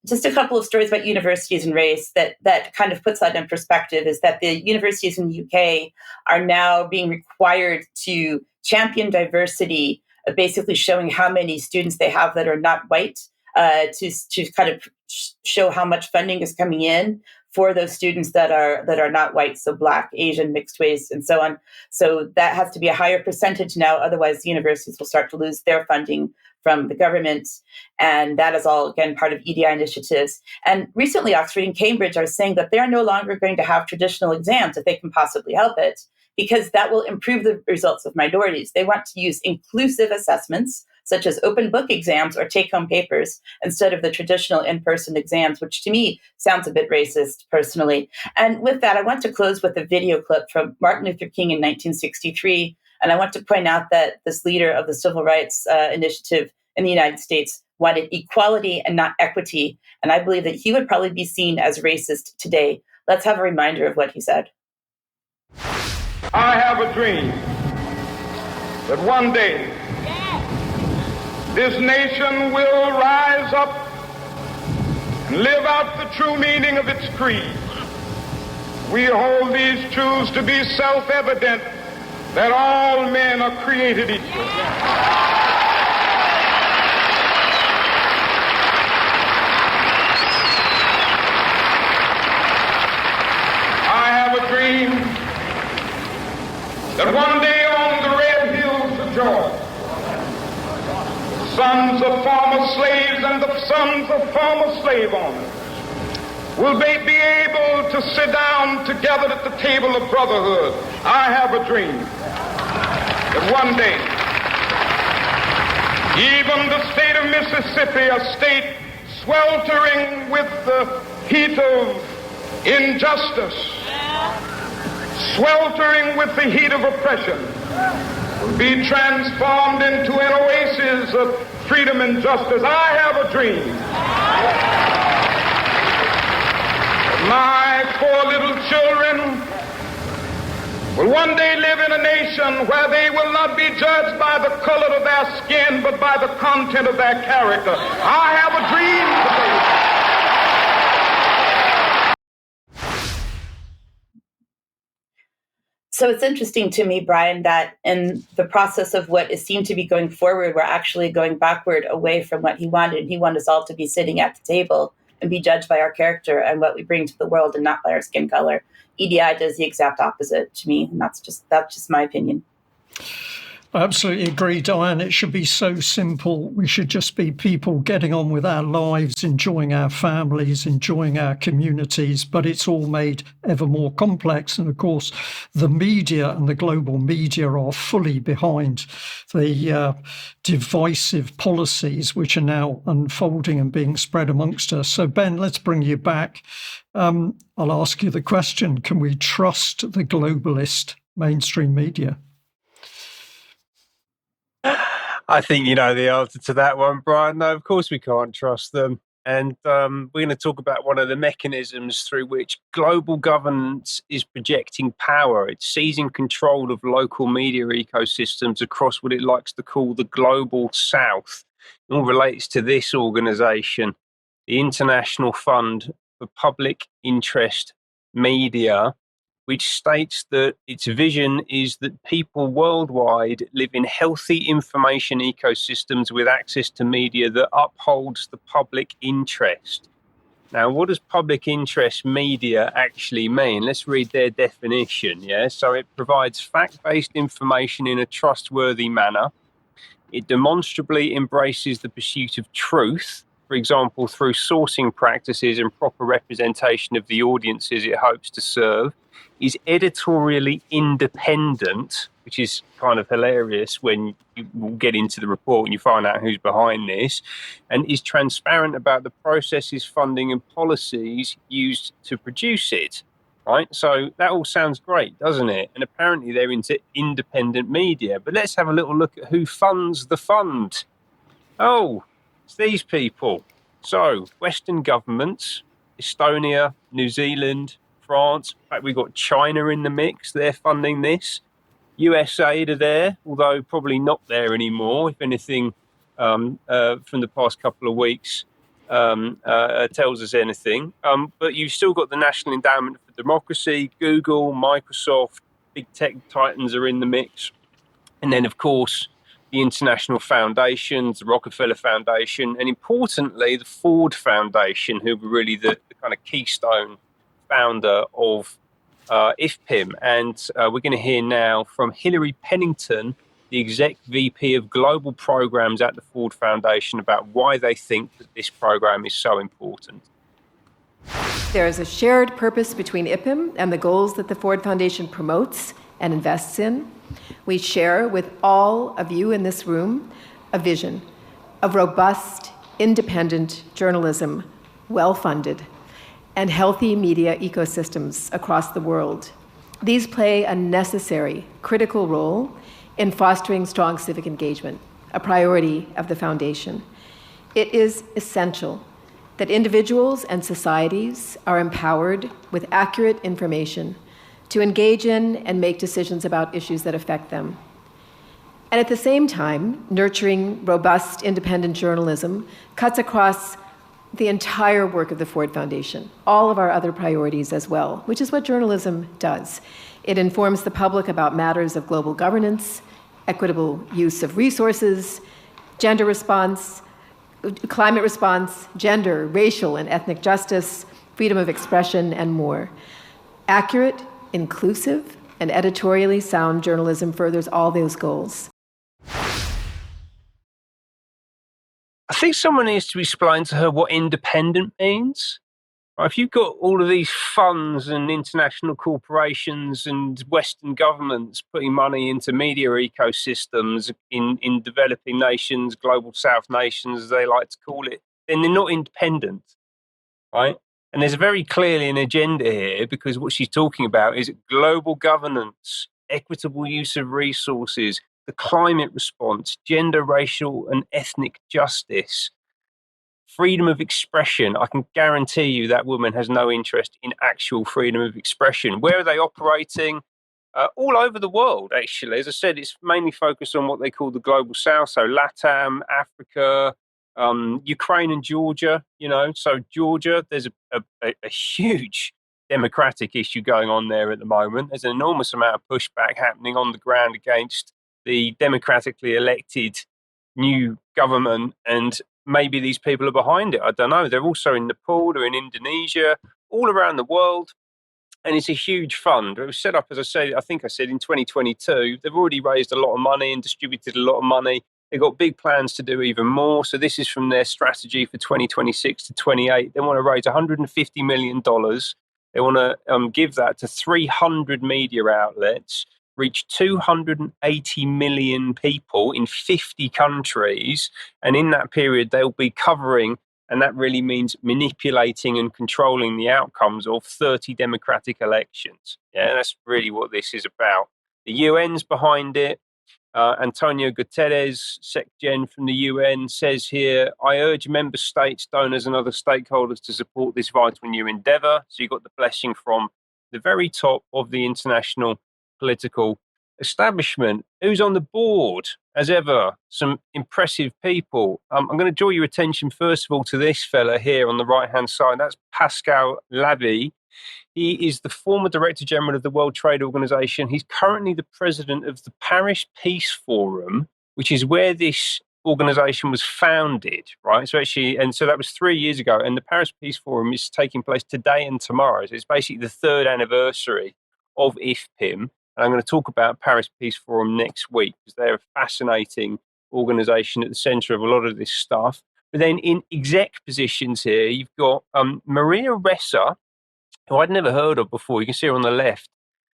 Just a couple of stories about universities and race that kind of puts that in perspective is that the universities in the UK are now being required to champion diversity, basically showing how many students they have that are not white. To kind of show how much funding is coming in for those students that are not white, so Black, Asian, mixed race, and so on. So that has to be a higher percentage now. Otherwise, the universities will start to lose their funding from the government. And that is all, again, part of EDI initiatives. And recently, Oxford and Cambridge are saying that they are no longer going to have traditional exams if they can possibly help it, because that will improve the results of minorities. They want to use inclusive assessments, such as open book exams or take-home papers, instead of the traditional in-person exams, which to me sounds a bit racist personally. And with that, I want to close with a video clip from Martin Luther King in 1963. And I want to point out that this leader of the Civil Rights Initiative in the United States wanted equality and not equity. And I believe that he would probably be seen as racist today. Let's have a reminder of what he said. I have a dream that one day this nation will rise up and live out the true meaning of its creed. We hold these truths to be self-evident, that all men are created equal. I have a dream that one day on the red hills of Georgia, sons of former slaves and the sons of former slave owners will they be able to sit down together at the table of brotherhood. I have a dream that one day, even the state of Mississippi, a state sweltering with the heat of injustice, sweltering with the heat of oppression, will be transformed into an oasis of freedom and justice. I have a dream. My poor little children will one day live in a nation where they will not be judged by the color of their skin, but by the content of their character. I have a dream today. So it's interesting to me, Brian, that in the process of what is seen to be going forward, we're actually going backward away from what he wanted. He wanted us all to be sitting at the table and be judged by our character and what we bring to the world and not by our skin color. EDI does the exact opposite to me, and that's just my opinion. I absolutely agree, Diane. It should be so simple. We should just be people getting on with our lives, enjoying our families, enjoying our communities, but it's all made ever more complex. And of course, the media and the global media are fully behind the divisive policies which are now unfolding and being spread amongst us. So, Ben, let's bring you back. I'll ask you the question, can we trust the globalist mainstream media? I think you know the answer to that one, Brian. No, of course we can't trust them. And we're going to talk about one of the mechanisms through which global governance is projecting power. It's seizing control of local media ecosystems across what it likes to call the global south. It all relates to this organization, the International Fund for Public Interest Media, which states that its vision is that people worldwide live in healthy information ecosystems with access to media that upholds the public interest. Now, what does public interest media actually mean? Let's read their definition. So it provides fact-based information in a trustworthy manner. It demonstrably embraces the pursuit of truth, for example, through sourcing practices and proper representation of the audiences it hopes to serve, is editorially independent, which is kind of hilarious when you get into the report and you find out who's behind this, and is transparent about the processes, funding and policies used to produce it. Right, so that all sounds great, doesn't it? And apparently they're into independent media. But let's have a little look at who funds the fund. Oh, it's these people. So Western governments, Estonia, New Zealand, France. In fact, we've got China in the mix. They're funding this. USA are there, although probably not there anymore. If anything, from the past couple of weeks, tells us anything. But you've still got the National Endowment for Democracy, Google, Microsoft, big tech titans are in the mix. And then, of course, the international foundations, the Rockefeller Foundation, and importantly, the Ford Foundation, who were really the kind of keystone founder of IFPIM. And we're going to hear now from Hilary Pennington, the Exec VP of Global Programs at the Ford Foundation, about why they think that this program is so important. There is a shared purpose between IPIM and the goals that the Ford Foundation promotes and invests in. We share with all of you in this room a vision of robust, independent journalism, well-funded, and healthy media ecosystems across the world. These play a necessary, critical role in fostering strong civic engagement, a priority of the Foundation. It is essential that individuals and societies are empowered with accurate information to engage in and make decisions about issues that affect them. And at the same time, nurturing robust, independent journalism cuts across the entire work of the Ford Foundation, all of our other priorities as well, which is what journalism does. It informs the public about matters of global governance, equitable use of resources, gender response, climate response, gender, racial and ethnic justice, freedom of expression, and more. Accurate, inclusive, and editorially sound journalism furthers all those goals. I think someone needs to explain to her what independent means. If you've got all of these funds and international corporations and Western governments putting money into media ecosystems in developing nations, global South nations, as they like to call it, then they're not independent, right? And there's very clearly an agenda here, because what she's talking about is global governance, equitable use of resources, the climate response, gender, racial, and ethnic justice, freedom of expression. I can guarantee you that woman has no interest in actual freedom of expression. Where are they operating? All over the world, actually. As I said, it's mainly focused on what they call the global south, so LATAM, Africa, Ukraine and Georgia, So Georgia, there's a huge democratic issue going on there at the moment. There's an enormous amount of pushback happening on the ground against the democratically elected new government, and maybe these people are behind it. I don't know. They're also in Nepal, they're in Indonesia, all around the world. And it's a huge fund. It was set up, as I think I said, in 2022. They've already raised a lot of money and distributed a lot of money. They've got big plans to do even more. So this is from their strategy for 2026 to 28. They want to raise $150 million. They want to give that to 300 media outlets, reach 280 million people in 50 countries. And in that period, they'll be covering, and that really means manipulating and controlling the outcomes of 30 democratic elections. Yeah, that's really what this is about. The UN's behind it. Antonio Guterres, SecGen from the UN, says here, I urge member states, donors and other stakeholders to support this vital new endeavour. So you've got the blessing from the very top of the international political establishment. Who's on the board? As ever, some impressive people. I'm going to draw your attention first of all to this fella here on the right-hand side. That's Pascal Lavie. He is the former Director General of the World Trade Organization. He's currently the president of the Paris Peace Forum, which is where this organization was founded, right? So that was 3 years ago. And the Paris Peace Forum is taking place today and tomorrow. So it's basically the third anniversary of IFPIM. And I'm going to talk about Paris Peace Forum next week because they're a fascinating organization at the center of a lot of this stuff. But then in exec positions here, you've got Maria Ressa, who I'd never heard of before. You can see her on the left.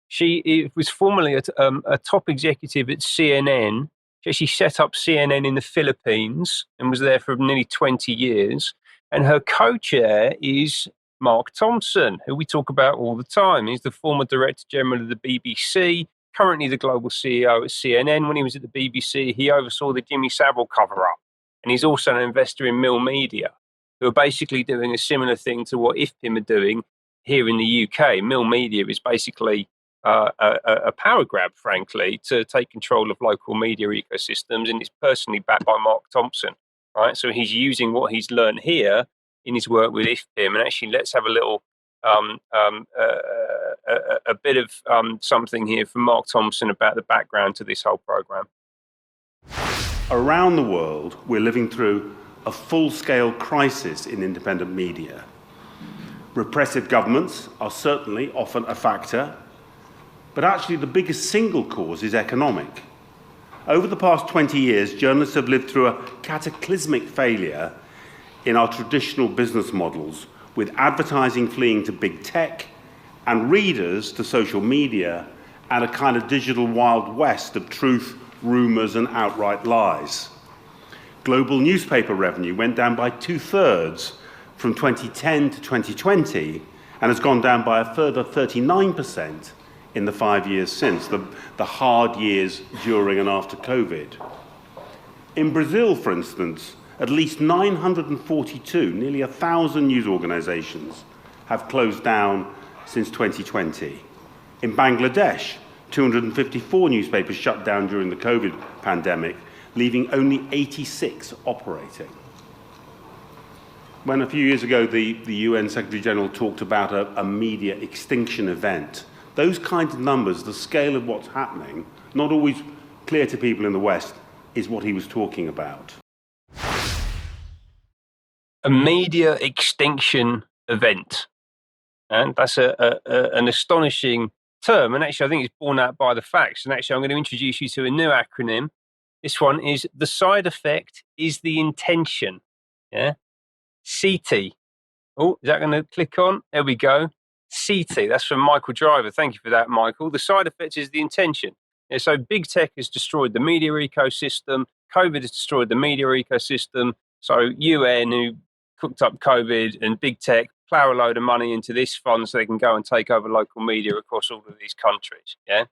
She was formerly a top executive at CNN. She actually set up CNN in the Philippines and was there for nearly 20 years. And her co-chair is Mark Thompson, who we talk about all the time. He's the former Director General of the BBC, currently the global CEO at CNN. When he was at the BBC, he oversaw the Jimmy Savile cover-up. And he's also an investor in Mill Media, who are basically doing a similar thing to what IFPIM are doing here in the UK. Mill Media is basically a power grab, frankly, to take control of local media ecosystems, and it's personally backed by Mark Thompson, right? So he's using what he's learned here in his work with IFPIM. And actually, let's have a little, a bit of something here from Mark Thompson about the background to this whole program. Around the world, we're living through a full-scale crisis in independent media. Repressive governments are certainly often a factor, but actually the biggest single cause is economic. Over the past 20 years, journalists have lived through a cataclysmic failure in our traditional business models, with advertising fleeing to big tech and readers to social media and a kind of digital Wild West of truth, rumours and outright lies. Global newspaper revenue went down by 2/3 from 2010 to 2020 and has gone down by a further 39% in the 5 years since, the hard years during and after COVID. In Brazil, for instance, at least 942, nearly 1,000 news organizations have closed down since 2020. In Bangladesh, 254 newspapers shut down during the COVID pandemic, leaving only 86 operating. When a few years ago the UN Secretary General talked about a media extinction event, those kinds of numbers, the scale of what's happening, not always clear to people in the West, is what he was talking about. A media extinction event. And that's an astonishing term. And actually, I think it's borne out by the facts. And actually, I'm going to introduce you to a new acronym. This one is the side effect is the intention. Yeah. CT. Oh, is that going to click on? There we go. CT. That's from Michael Driver. Thank you for that, Michael. The side effect is the intention. Yeah, so big tech has destroyed the media ecosystem. COVID has destroyed the media ecosystem. So UN, who cooked up COVID, and big tech plow a load of money into this fund so they can go and take over local media across all of these countries. Yeah,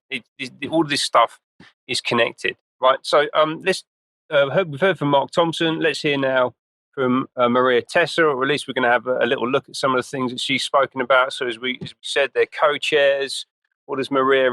all of this stuff is connected, right? So we've heard from Mark Thompson. Let's hear now from Maria Tessa, or at least we're going to have a little look at some of the things that she's spoken about. So as we said, they're co-chairs. What does Maria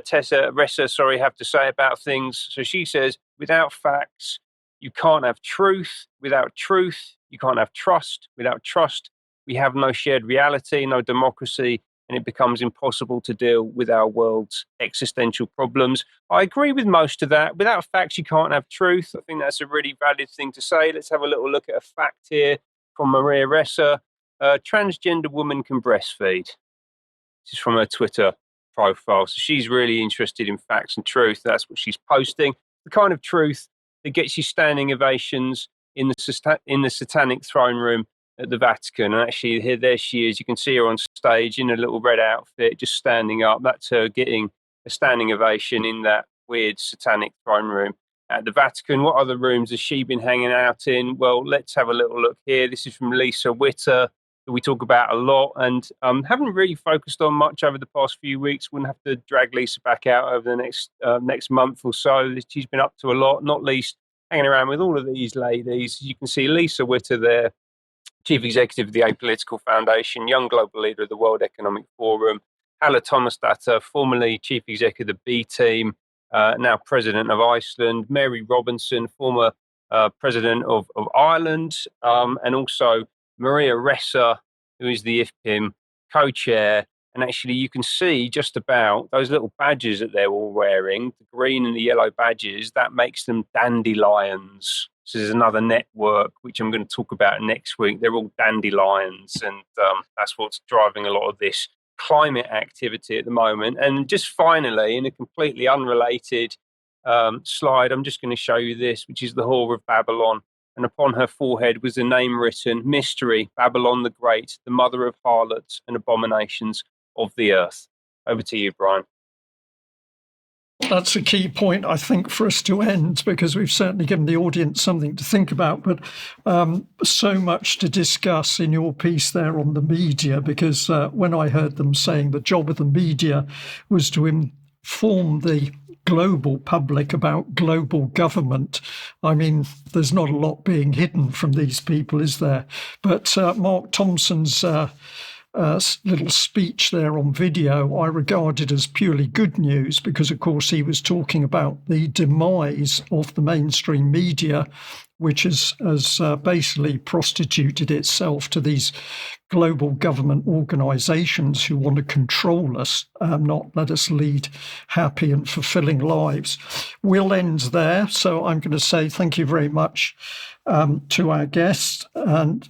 Tessa have to say about things? So she says, without facts, you can't have truth. Without truth, you can't have trust. Without trust, we have no shared reality, no democracy, and it becomes impossible to deal with our world's existential problems. I agree with most of that. Without facts, you can't have truth. I think that's a really valid thing to say. Let's have a little look at a fact here from Maria Ressa. Transgender woman can breastfeed. This is from her Twitter profile. So she's really interested in facts and truth. That's what she's posting. The kind of truth that gets you standing ovations in the satanic throne room at the Vatican. And actually, here, there she is. You can see her on stage in a little red outfit, just standing up. That's her getting a standing ovation in that weird satanic throne room at the Vatican. What other rooms has she been hanging out in? Well, let's have a little look here. This is from Lisa Witter, that we talk about a lot and haven't really focused on much over the past few weeks. Wouldn't have to drag Lisa back out over the next month or so. She's been up to a lot, not least hanging around with all of these ladies. You can see Lisa Witter there, Chief Executive of the Apolitical Foundation, young global leader of the World Economic Forum, Hala Tomasdatter, formerly Chief Executive of the B Team, now President of Iceland, Mary Robinson, former President of Ireland, and also Maria Ressa, who is the IFPIM co-chair. And actually, you can see just about those little badges that they're all wearing, the green and the yellow badges, that makes them dandelions. So there's another network, which I'm going to talk about next week. They're all dandelions, and that's what's driving a lot of this climate activity at the moment. And just finally, in a completely unrelated slide, I'm just going to show you this, which is the Whore of Babylon. And upon her forehead was a name written, Mystery, Babylon the Great, the mother of harlots and abominations of the earth. Over to you, Brian. That's a key point, I think, for us to end, because we've certainly given the audience something to think about, but so much to discuss in your piece there on the media, because when I heard them saying the job of the media was to inform the global public about global government, I mean, there's not a lot being hidden from these people, is there? But Mark Thompson's little speech there on video I regarded as purely good news, because of course he was talking about the demise of the mainstream media, which has basically prostituted itself to these global government organizations who want to control us, not let us lead happy and fulfilling lives. We'll end there. So I'm going to say thank you very much to our guests and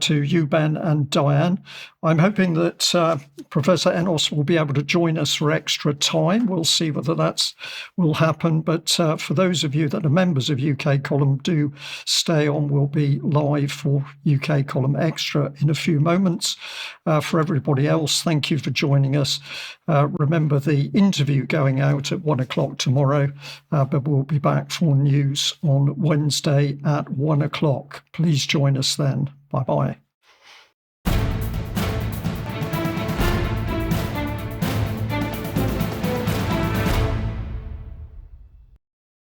to you, Ben and Diane. I'm hoping that Professor Ennos will be able to join us for extra time. We'll see whether that will happen. But for those of you that are members of UK Column, do stay on. We'll be live for UK Column Extra in a few moments. For everybody else, thank you for joining us. Remember the interview going out at 1 o'clock tomorrow, but we'll be back for news on Wednesday at 1 o'clock. Please join us then. Bye-bye.